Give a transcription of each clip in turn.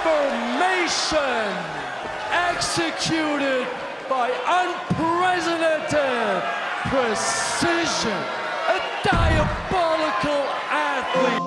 transformation executed by unprecedented precision, a diabolical athlete.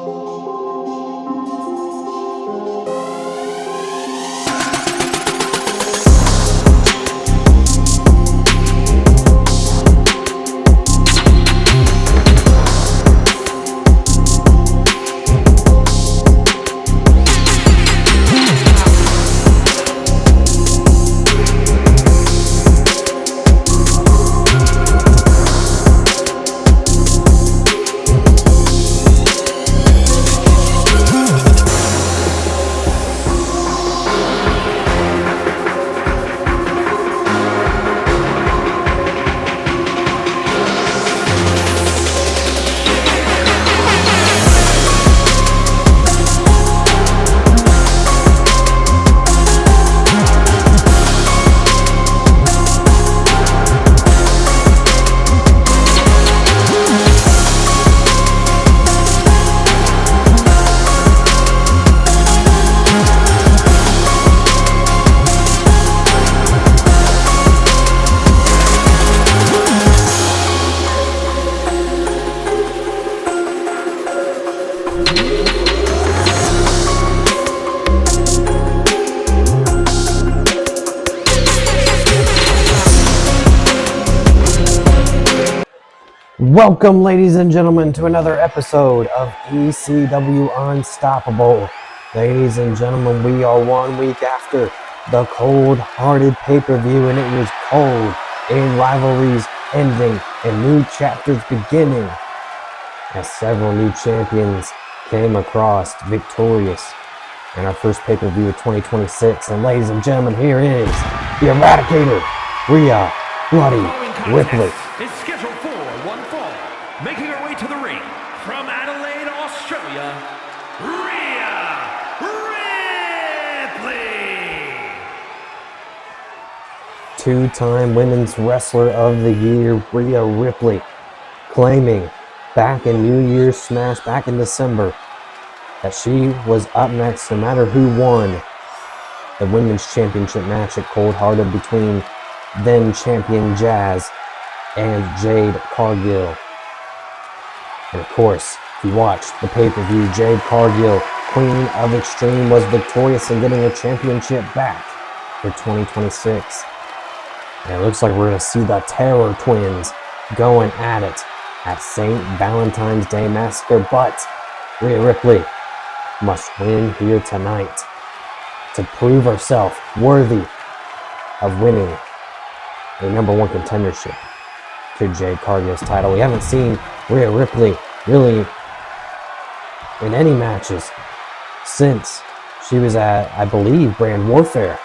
Welcome, ladies and gentlemen, to another episode of ECW Unstoppable. Ladies and gentlemen, we are 1 week after the cold-hearted pay-per-view, and it was cold in rivalries ending and new chapters beginning as several new champions came across victorious in our first pay-per-view of 2026. And ladies and gentlemen, here is the Eradicator, Rhea Bloody Ripley. Is scheduled for one fall, making her way to the ring from Adelaide, Australia, Rhea Ripley. Two-time Women's Wrestler of the Year, Rhea Ripley, claiming back in New Year's Smash back in December that she was up next no matter who won the Women's Championship match at Cold Hearted between then champion Jazz and Jade Cargill. And of course, if you watched the pay-per-view, Jade Cargill, Queen of Extreme, was victorious in getting her championship back for 2026. And it looks like we're going to see the Terror Twins going at it at St. Valentine's Day Massacre, but Rhea Ripley must win here tonight to prove herself worthy of winning a #1 contendership to Jade Cargill's title. We haven't seen Rhea Ripley really in any matches since she was at, I believe, Brand Warfare.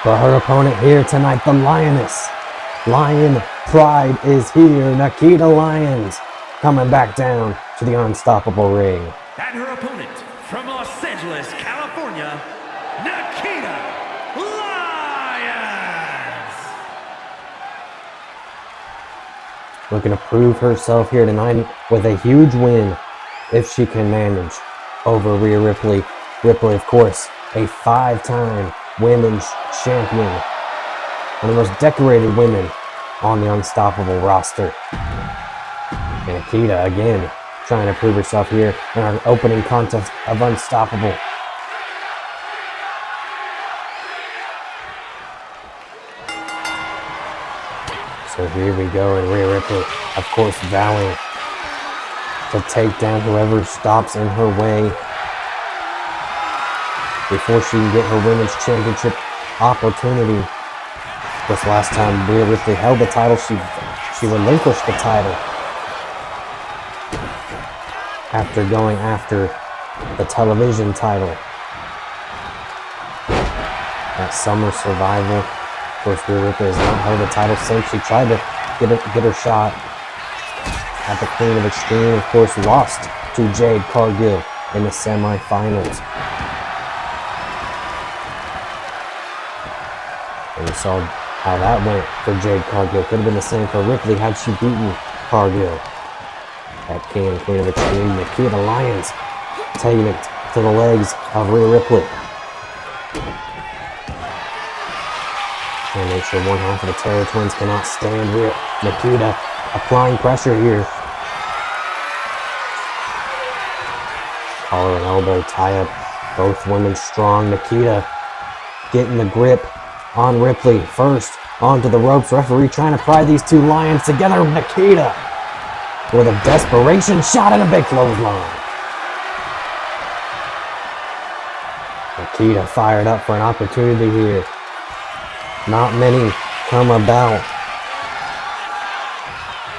But her opponent here tonight, the Lioness. Lion Pride is here. Nikita Lyons coming back down to the Unstoppable ring. And her opponent from Los Angeles, California, Nikita Lyons. Looking to prove herself here tonight with a huge win if she can manage over Rhea Ripley. Ripley, of course, a 5-time women's champion. One of the most decorated women on the Unstoppable roster. And Nikita, again, trying to prove herself here in our opening contest of Unstoppable. So here we go, and Rhea Ripley, of course, vowing to take down whoever stops in her way before she can get her Women's Championship opportunity. This last time Rhea Ripley held the title, she relinquished the title after going after the television title at Summer Survival. Of course, Rhea Ripley has not held the title since. She tried to get her shot at the Queen of Extreme. Of course, lost to Jade Cargill in the semifinals. And we saw how that went for Jade Cargill. Could have been the same for Ripley had she beaten Cargill. That King and Queen of Extreme, Nikita Lyons, taking it to the legs of Rhea Ripley. Trying to make sure one half of the Terror Twins cannot stand Rhea. Nikita applying pressure here. Collar and elbow tie up. Both women strong. Nikita getting the grip on Ripley. First onto the ropes. Referee trying to pry these two Lions together. Nikita with a desperation shot and a big clothesline. Nikita fired up for an opportunity here. Not many come about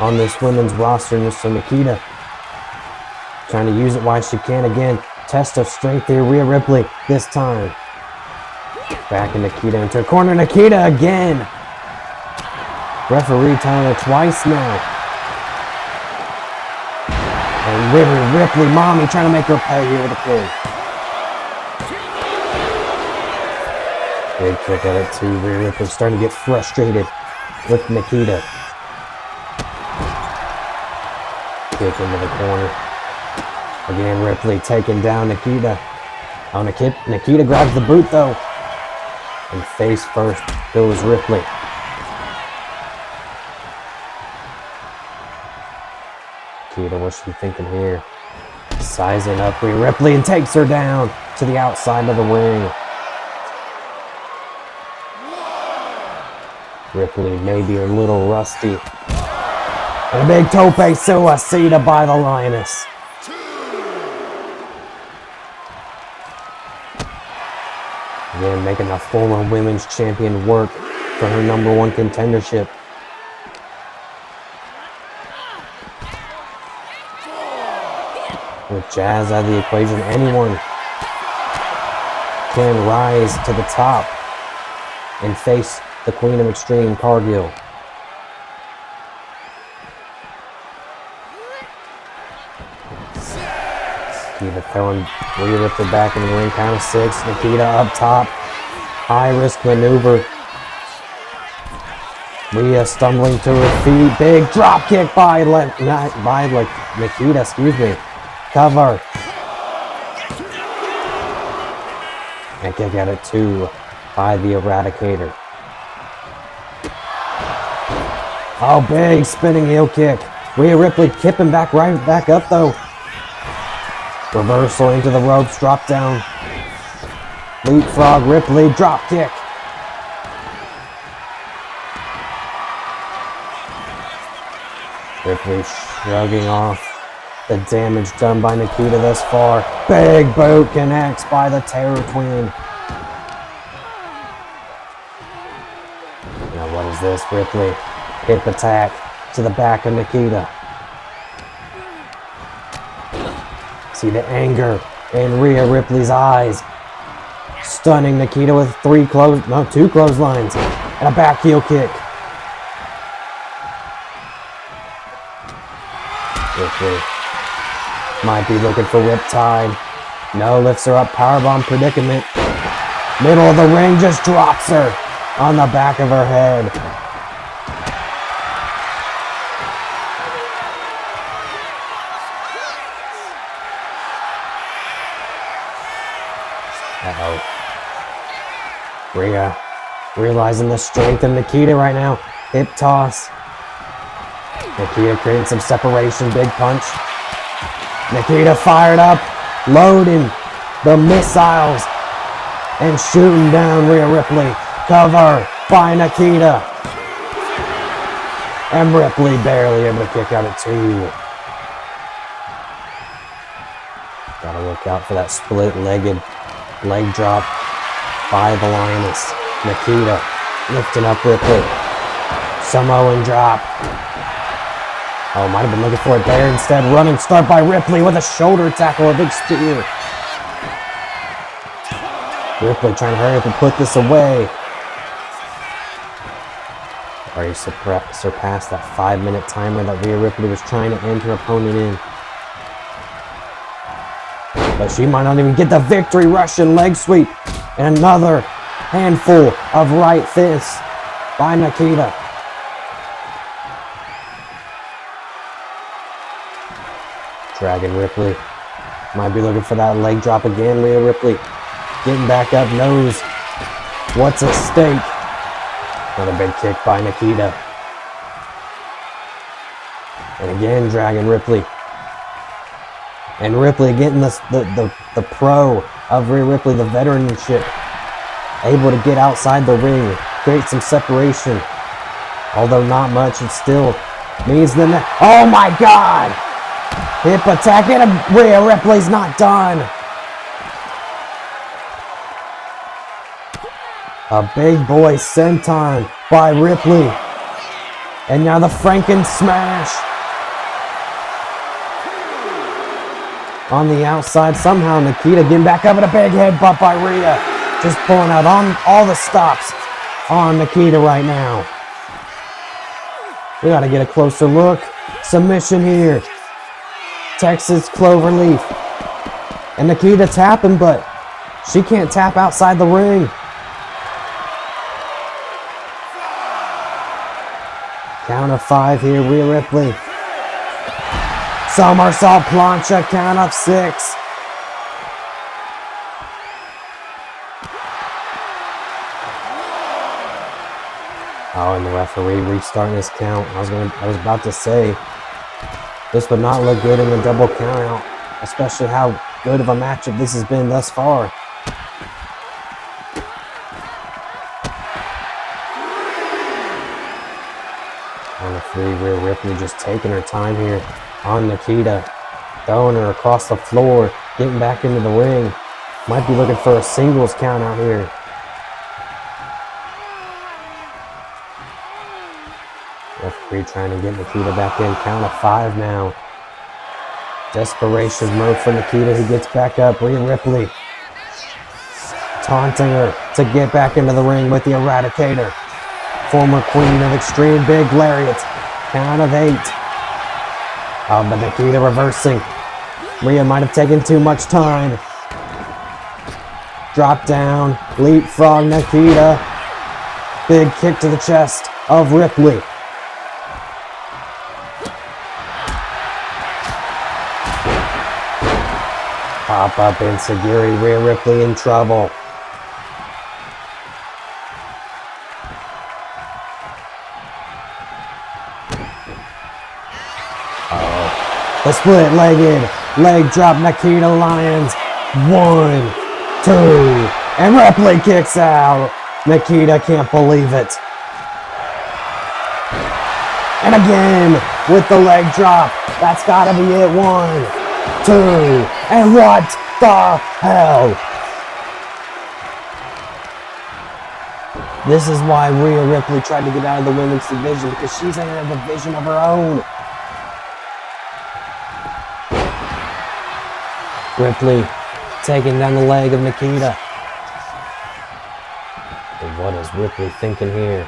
on this women's roster, so Nikita trying to use it while she can again. Test of strength here, Rhea Ripley this time. Back in Nikita into a corner, Nikita again. Referee telling her twice now. And Rhea Ripley, mommy, trying to make her pay here with a pin. Big kick at it too. Rhea Ripley starting to get frustrated with Nikita. Kick into the corner. Again, Ripley taking down Nikita. Oh, Nikita grabs the boot though. And face first goes Ripley. Nikita, what's she thinking here? Sizing up Rhea Ripley and takes her down to the outside of the ring. Ripley may be a little rusty. And a big tope suicida by the Lioness. Again, making the former women's champion work for her #1 contendership. With Jazz out of the equation, anyone can rise to the top and face the Queen of Extreme, Cargill. Nikita throwing Rhea Ripley back in the ring, count of 6. Nikita up top, high risk maneuver. Rhea stumbling to her feet, big drop kick by Nikita, excuse me. Cover. And kick at it too by the Eradicator. Oh, big spinning heel kick. Rhea Ripley kipping right back up though. Reversal into the ropes, drop down. Leapfrog, Ripley, drop kick. Ripley shrugging off the damage done by Nikita thus far. Big boot connects by the Terror Twin. Now what is this? Ripley, hip attack to the back of Nikita. See the anger in Rhea Ripley's eyes. Stunning Nikita with 2 clotheslines and a back heel kick. Ripley might be looking for Riptide. No, lifts her up, powerbomb predicament. Middle of the ring, just drops her on the back of her head. Uh-oh. Rhea realizing the strength of Nikita right now. Hip toss. Nikita creating some separation. Big punch. Nikita fired up. Loading the missiles. And shooting down Rhea Ripley. Cover by Nikita. And Ripley barely able to kick out at 2. Gotta look out for that split-legged leg drop by the Lioness. Nikita lifting up Ripley. Samoan drop. Oh, might have been looking for it there. Instead, running start by Ripley with a shoulder tackle, a big spear. Ripley trying to hurry up and put this away. Already surpassed that 5-minute timer that Rhea Ripley was trying to end her opponent in. But she might not even get the victory. Russian leg sweep. And another handful of right fists by Nikita. Dragon Ripley might be looking for that leg drop again. Rhea Ripley getting back up, knows what's at stake. Another big kick by Nikita. And again, Dragon Ripley. And Ripley getting the pro of Rhea Ripley, the veteranship. Able to get outside the ring, create some separation. Although not much, it still means the net. Oh my God! Hip attack, and Rhea Ripley's not done. A big boy senton by Ripley. And now the Franken smash. On the outside, somehow Nikita getting back up, and a big headbutt by Rhea. Just pulling out on all the stops on Nikita right now. We gotta get a closer look. Submission here. Texas Cloverleaf. And Nikita tapping, but she can't tap outside the ring. Count of 5 here, Rhea Ripley. Somersault plancha, count of 6. Oh, and the referee restarting his count. I was about to say, this would not look good in a double count out, especially how good of a matchup this has been thus far. On the free, Rhea Ripley just taking her time here on Nikita, throwing her across the floor, getting back into the ring. Might be looking for a singles count out here. Referee trying to get Nikita back in. Count of 5 now. Desperation mode for Nikita, who gets back up. Rhea Ripley taunting her to get back into the ring with the Eradicator. Former Queen of Extreme, big lariat. Count of 8. Oh, but Nikita reversing. Rhea might have taken too much time. Drop down. Leapfrog Nikita. Big kick to the chest of Ripley. Pop up Enziguri, Rhea Ripley in trouble. The split-legged leg drop, Nikita Lyons. 1, 2, and Ripley kicks out. Nikita can't believe it. And again with the leg drop. That's gotta be it. 1, 2, and what the hell? This is why Rhea Ripley tried to get out of the women's division, because she's in a division of her own. Ripley taking down the leg of Nikita. And what is Ripley thinking here?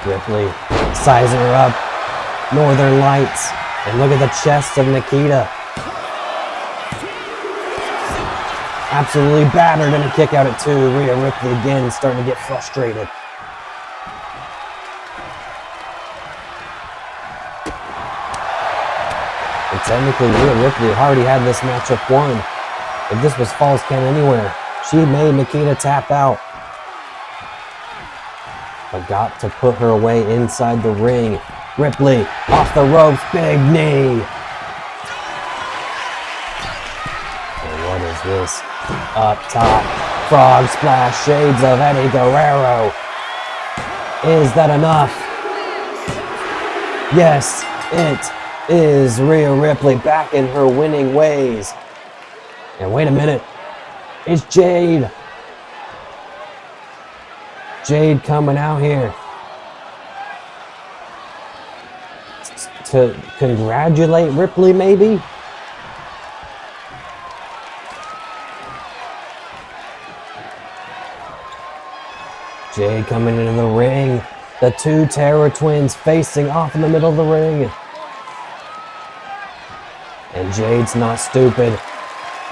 Ripley sizing her up. Northern Lights. And look at the chest of Nikita. Absolutely battered, and a kick out at 2. Rhea Ripley again starting to get frustrated. And technically, Rhea Ripley already had this matchup won. If this was Falls Count Anywhere, she made Nikita tap out. But got to put her away inside the ring. Ripley off the ropes, big knee. And what is this? Up top, frog splash, shades of Eddie Guerrero. Is that enough? Yes, it is. Rhea Ripley back in her winning ways. And wait a minute, it's Jade. Jade coming out here to congratulate Ripley, maybe? Jade coming into the ring. The 2 Terror Twins facing off in the middle of the ring. And Jade's not stupid.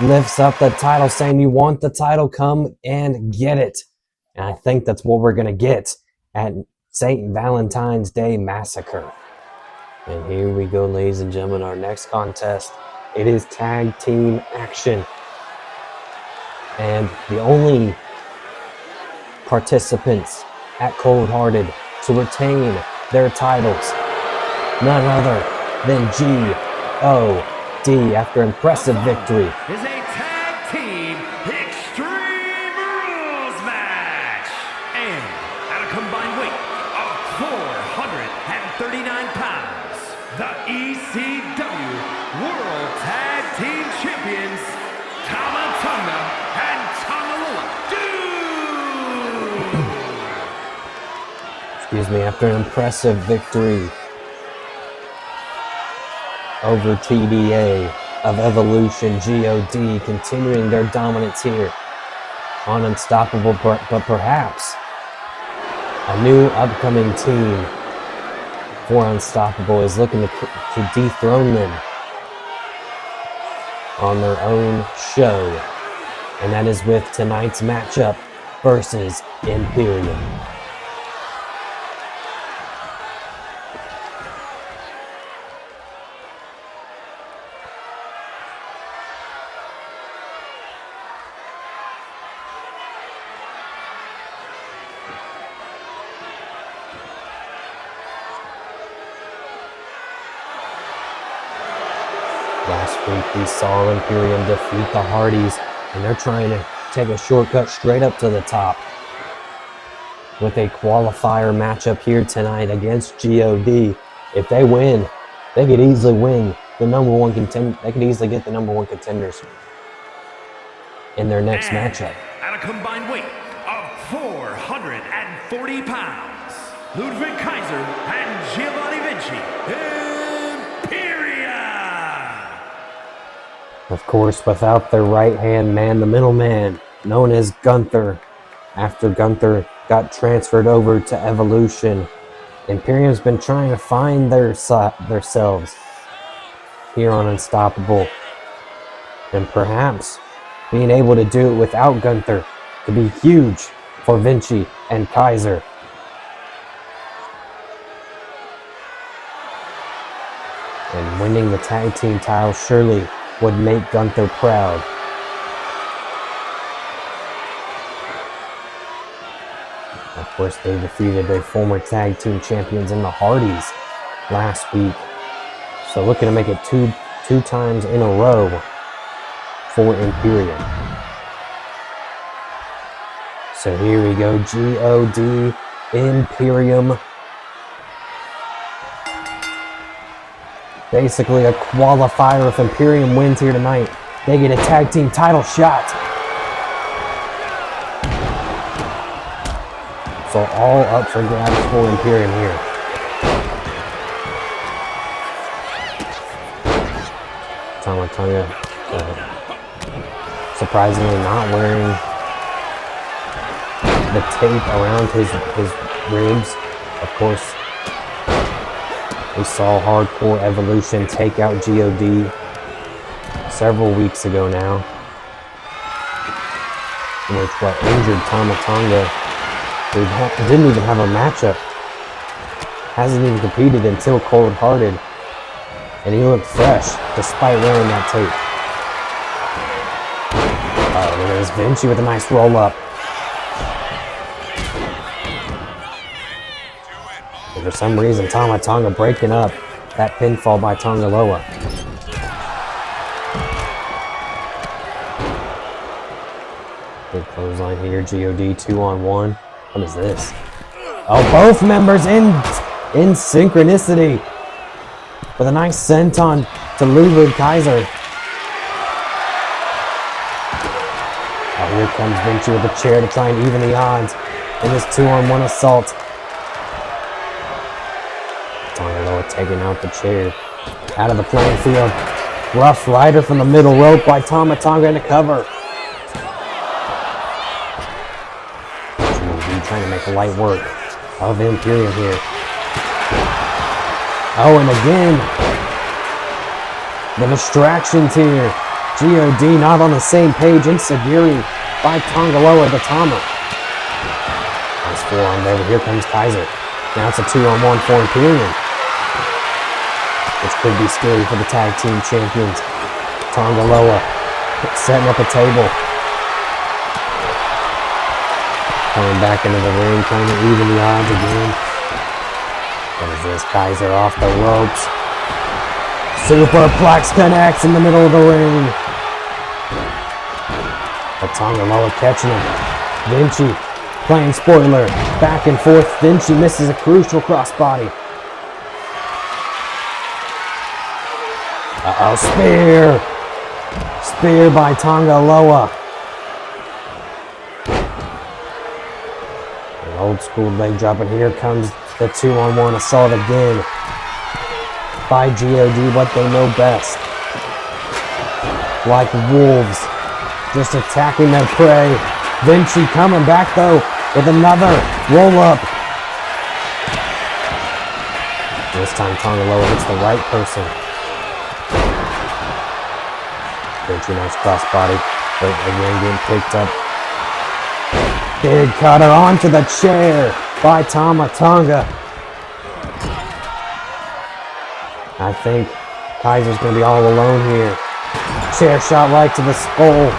Lifts up the title saying, you want the title, come and get it. And I think that's what we're going to get at St. Valentine's Day Massacre. And here we go, ladies and gentlemen, our next contest. It is tag team action. And the only participants at Cold Hearted to retain their titles, none other than G.O.D. after impressive victory. Is a tag team Extreme Rules match. And at a combined weight of 439 pounds, the ECW World Tag Team Champions, Tama Tonga and Tonga After an impressive victory over TDA of Evolution, G.O.D. continuing their dominance here on Unstoppable, but perhaps a new upcoming team for Unstoppable is looking to dethrone them on their own show, and that is with tonight's matchup versus Imperium. Last week we saw Imperium defeat the Hardys, and they're trying to take a shortcut straight up to the top with a qualifier matchup here tonight against G.O.D. If they win, they could easily win the number one contender. They could easily get the number one contenders in their next matchup. At a combined weight of 440 pounds, Ludwig Kaiser and Giovanni Vinci, Imperium! Of course, without their right-hand man, the middleman, known as Gunther. After Gunther got transferred over to Evolution, Imperium's been trying to find themselves here on Unstoppable. And perhaps being able to do it without Gunther could be huge for Vinci and Kaiser. And winning the tag team title surely would make Gunther proud. Of course, they defeated their former tag team champions in the Hardys last week. So looking to make it two times in a row for Imperium. So here we go, G.O.D. Imperium. Basically a qualifier. If Imperium wins here tonight, they get a tag team title shot. So all up for grabs for Imperium here. Tama Tonga surprisingly not wearing the tape around his ribs. Of course, we saw Hardcore Evolution take out G.O.D. several weeks ago now, which injured Tama Tonga, who didn't even have a matchup, hasn't even competed until Cold Hearted, and he looked fresh despite wearing that tape. Oh, look at this, Vinci with a nice roll up. And for some reason, Tama Tonga breaking up that pinfall by Tonga Loa. Good clothesline here, G.O.D. 2-on-1. What is this? Oh, both members in synchronicity with a nice senton to Ludwig Kaiser. Oh, here comes Vinci with a chair to try and even the odds in this 2-on-1 assault. Tonga Loa taking out the chair out of the playing field. Rough Rider from the middle rope by Tama Tonga in the cover. Trying to make light work of Imperium here. Oh, and again, the distractions here. G.O.D. not on the same page. Insecurity by Tonga Loa to Tama. Nice forearm there, but here comes Kaiser. Now it's a 2-on-1 for Imperium, which could be scary for the tag team champions. Tonga Loa setting up a table. Coming back into the ring, trying to even the odds again. What is this? Kaiser off the ropes. Superplex connects in the middle of the ring. But Tonga Loa catching him. Vinci playing spoiler. Back and forth. Vinci misses a crucial crossbody. Uh-oh, spear. Spear by Tonga Loa. An old school leg drop, and here comes the 2-on-1 assault again by GOD, what they know best. Like wolves, just attacking their prey. Vinci coming back though with another roll-up. This time Tonga Loa hits the right person. Vinci, nice crossbody, but again getting picked up. Big cutter onto the chair by Tama Tonga. I think Kaiser's going to be all alone here. Chair shot right to the skull.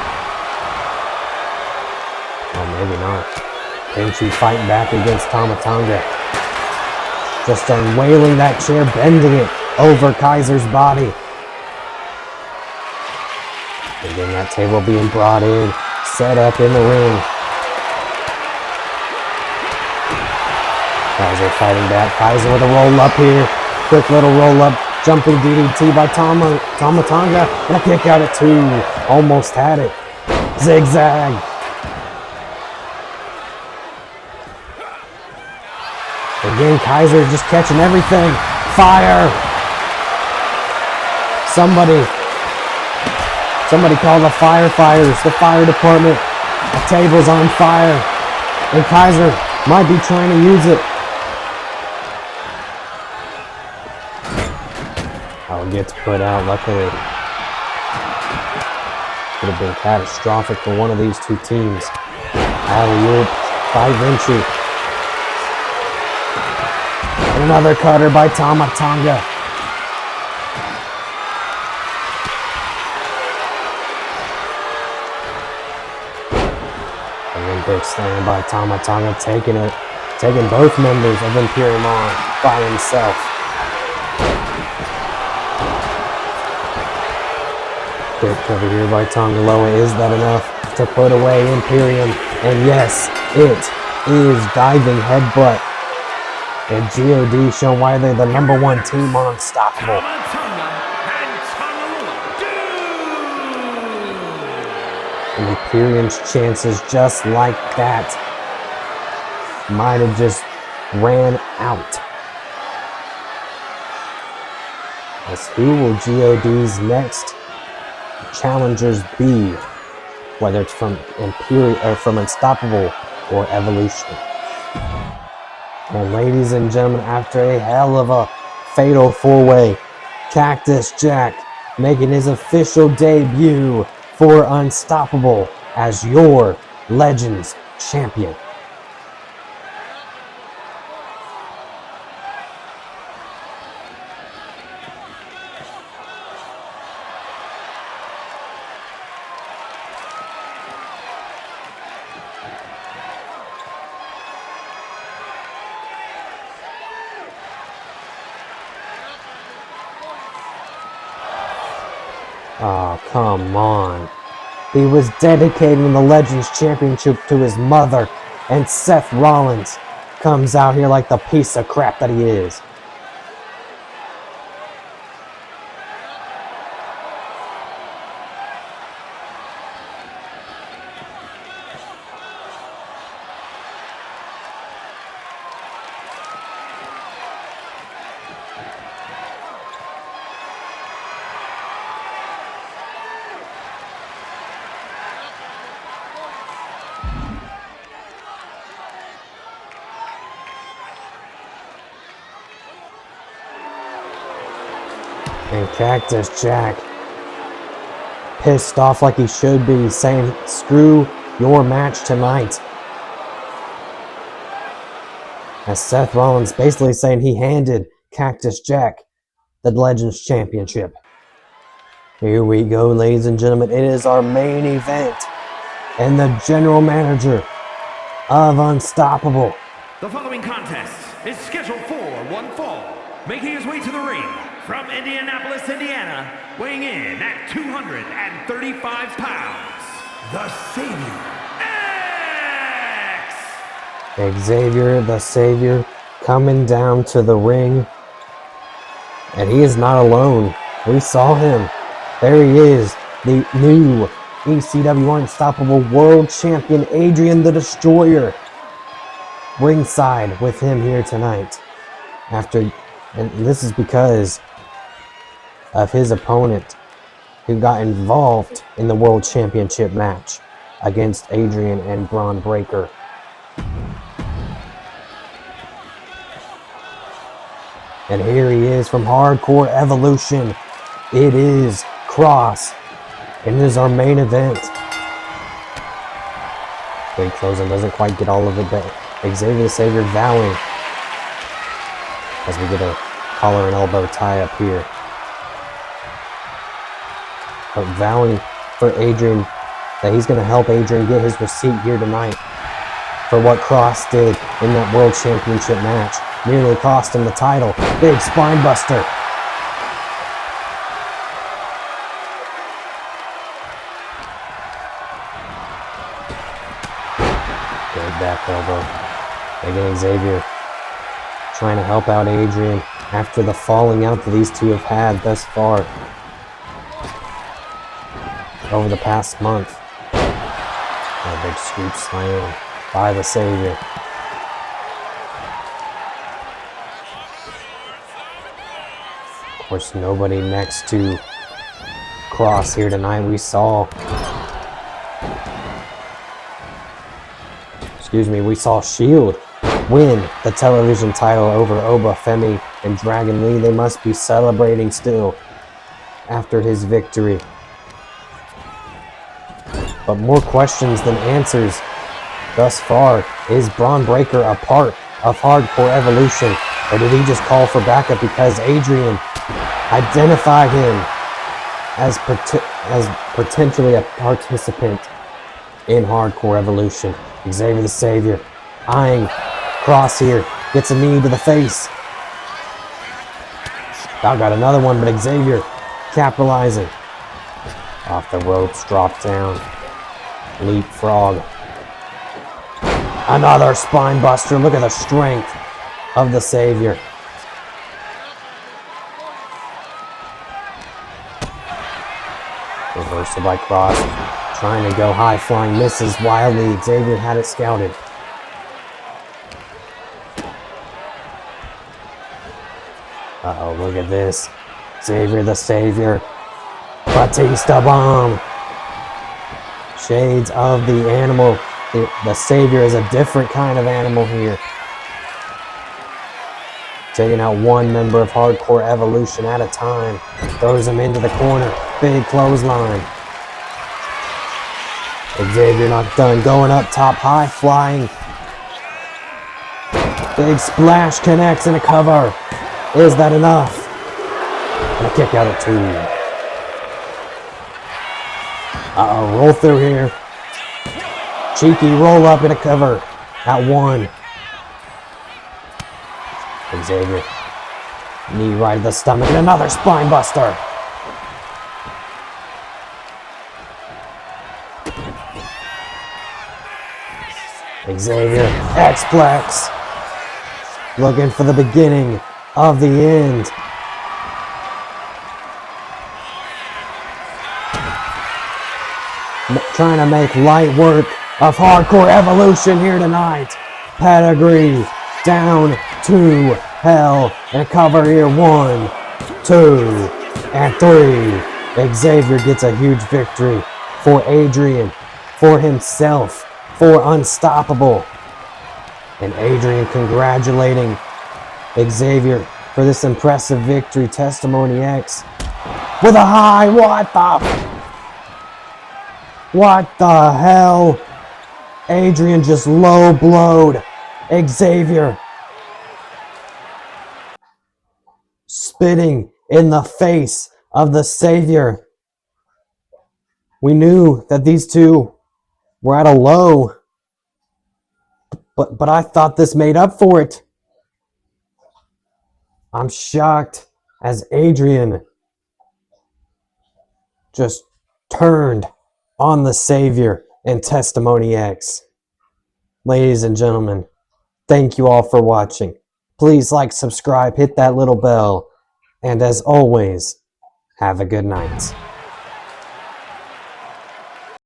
Oh, maybe not. Vinci fighting back against Tama Tonga. Just unweiling that chair, bending it over Kaiser's body. Again, that table being brought in, set up in the ring. Kaiser fighting back. Kaiser with a roll-up here. Quick little roll-up. Jumping DDT by Tama Tonga. And a kick out at 2. Almost had it. Zigzag. Again, Kaiser just catching everything. Fire. Somebody call the firefighters. The fire department. The table's on fire. And Kaiser might be trying to use it. Gets put out, luckily. Could have been catastrophic for one of these two teams. Alley-oop by Vinci. And another cutter by Tama Tonga. And then big slam by Tama Tonga, taking both members of Imperium on by himself. Quick cover here by Tonga Loa. Is that enough to put away Imperium? And yes, it is diving headbutt. And GOD showing why they're the #1 team on Unstoppable. And Imperium's chances just like that might have just ran out. As who will GOD's next challengers be, whether it's from Imperium or from Unstoppable or Evolution? And ladies and gentlemen, after a hell of a fatal 4-way, Cactus Jack making his official debut for Unstoppable as your Legends champion. Oh, come on. He was dedicating the Legends Championship to his mother, and Seth Rollins comes out here like the piece of crap that he is. And Cactus Jack, pissed off like he should be, saying, "Screw your match tonight." As Seth Rollins basically saying he handed Cactus Jack the Legends Championship. Here we go, ladies and gentlemen. It is our main event. And the general manager of Unstoppable. The following contest is scheduled for one fall. Making his way to the ring from Indianapolis, Indiana, weighing in at 235 pounds, the Savior X! Xavier the Savior coming down to the ring. And he is not alone. We saw him. There he is, the new ECW Unstoppable World Champion Adrian the Destroyer. Ringside with him here tonight. And this is because of his opponent who got involved in the World Championship match against Adrian and Braun Breaker. And here he is from Hardcore Evolution. It is Cross. And it is our main event. Big closing doesn't quite get all of it, but Xavier the Savior vowing as we get a collar and elbow tie up here. But vowing for Adrian that he's going to help Adrian get his receipt here tonight for what Cross did in that World Championship match. Nearly cost him the title. Big spine buster. Good back elbow. Again, Xavier trying to help out Adrian after the falling out that these two have had thus far over the past month. A big scoop slam by the Savior. Of course, nobody next to Cross here tonight. We saw Shield win the television title over Oba Femi and Dragon Lee. They must be celebrating still after his victory. But more questions than answers thus far. Is Braun Breaker a part of Hardcore Evolution? Or did he just call for backup because Adrian identified him as potentially a participant in Hardcore Evolution? Xavier the Savior eyeing Cross here. Gets a knee to the face. About got another one, but Xavier capitalizing. Off the ropes, drop down. Leapfrog. Another spine buster. Look at the strength of the Savior. Reversal by Cross. Trying to go high, flying, misses wildly. Xavier had it scouted. Uh-oh, look at this. Xavier the Savior. Batista Bomb. Shades of the animal. The Savior is a different kind of animal here. Taking out one member of Hardcore Evolution at a time. Throws him into the corner. Big clothesline. Xavier not done. Going up top high, flying. Big splash connects and a cover. Is that enough? And a kick out at 2. Uh-oh, roll through here. Cheeky roll up and a cover at 1. Xavier. Knee right to the stomach and another spine buster. Xavier, X-Plex. Looking for the beginning of the end. Trying to make light work of Hardcore Evolution here tonight. Pedigree down to hell and cover here. 1, 2, and 3. Xavier gets a huge victory for Adrian, for himself, for Unstoppable. And Adrian congratulating Xavier for this impressive victory. Testimony X with a high. What the hell? Adrian just low blowed Xavier spitting in the face of the Savior. We knew that these two were at a low, but I thought this made up for it. I'm shocked as Adrian just turned on the Savior in Testimony X. Ladies and gentlemen, thank you all for watching. Please like, subscribe, hit that little bell, and as always, have a good night.